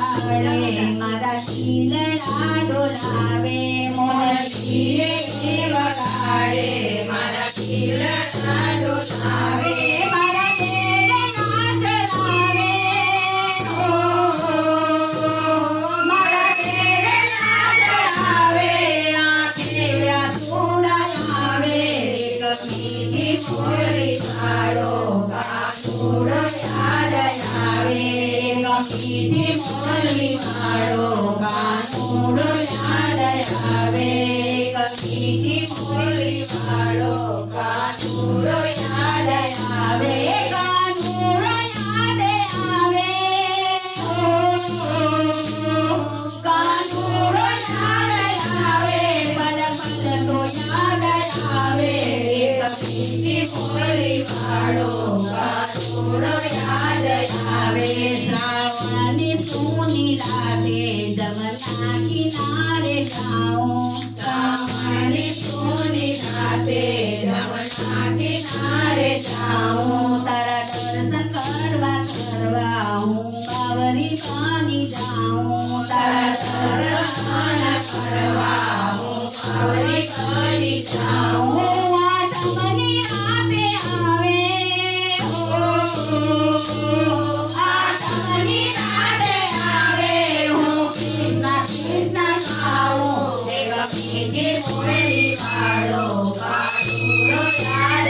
मारा खिलड़ा डोलावे मोरली वगाड़े मारा खिलड़ा डोलावे मारा तेरे नाच रावे मारा तेरे नाच रावे आंखें व्याकुल आवे एक मीठी मोरली पाड़ो कानूड़ याद आवे एक मीठी मोरली पाड़ो कानूड़ याद आवे एक मीठी मोरली पाड़ो कानूड़ याद आवे कानूड़ याद आवे कानूड़ याद आवे पल पल तो याद आवे एक मीठी मोरली पाड़ो कानूड़ याद आवे श्रावणी सूनी राते जमना किनारे जाऊं श्रावणी सूनी राते जमना किनारे जाऊं तारा दर्शन करवा हूँ बावरी पानी जाऊं तारा दर्शन करवा हूँ बावरी पानी जाऊं आजमनी राते आवे आजमनी राते आवे हूँ कृष्णा कृष्णा गाऊं एक मीठी मोरली पाड़ो कानूड़ याद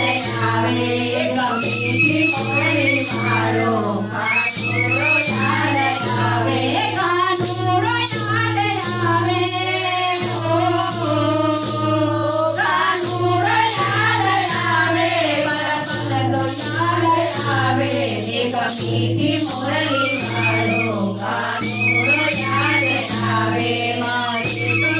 आवे एक मीठी मोरली पाड़ो कानूड़ याद आवे कानूड़ याद आवे कानूड़ याद आवे पल पल तो याद आवे एक मीठी मोरली पाड़ो कानूड़ याद आवे मारे तो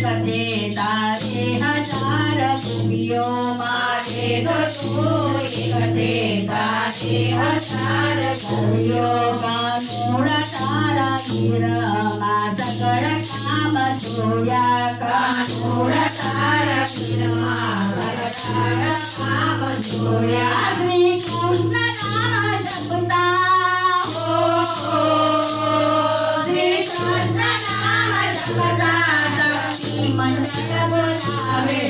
कजे तारे हजार खुबियो मारे तो कजे तारे हजार खुबियो कानूड़ तारा गिरमा सकड़ काम छोड़ा कानूड़ तारा गिरमा सकड़ काम छोड़ा श्री कृष्ण नाम जपता श्री कृष्ण नाम जपता शक्ति मंत्र बोलावे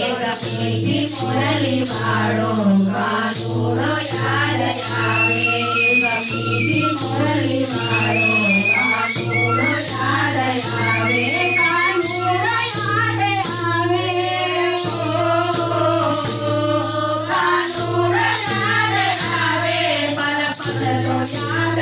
एक मीठी मोरली पाड़ो कानूड़ याद आवे एक मीठी मोरली पाड़ो कानूड़ याद आवे कानूड़ याद आवे कानूड़ याद आवे पल पल तो याद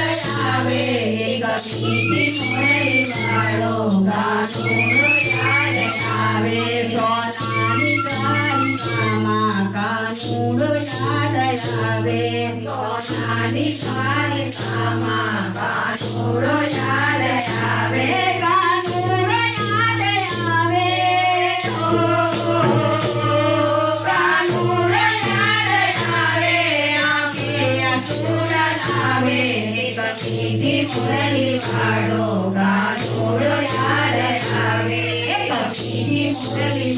आवे एक मीठी मोरली पाड़ो कानूड़ याद आवे सोनानी कालिकामा कानूड़ याद आवे सोनानी कालिकामा कानूड़ याद आवे कानूड़ याद आवे कानूड़ याद आवे आंखें आंसू लावे एक मीठी मोरली पाड़ो कानूड़ याद आवे एक मीठी मोरली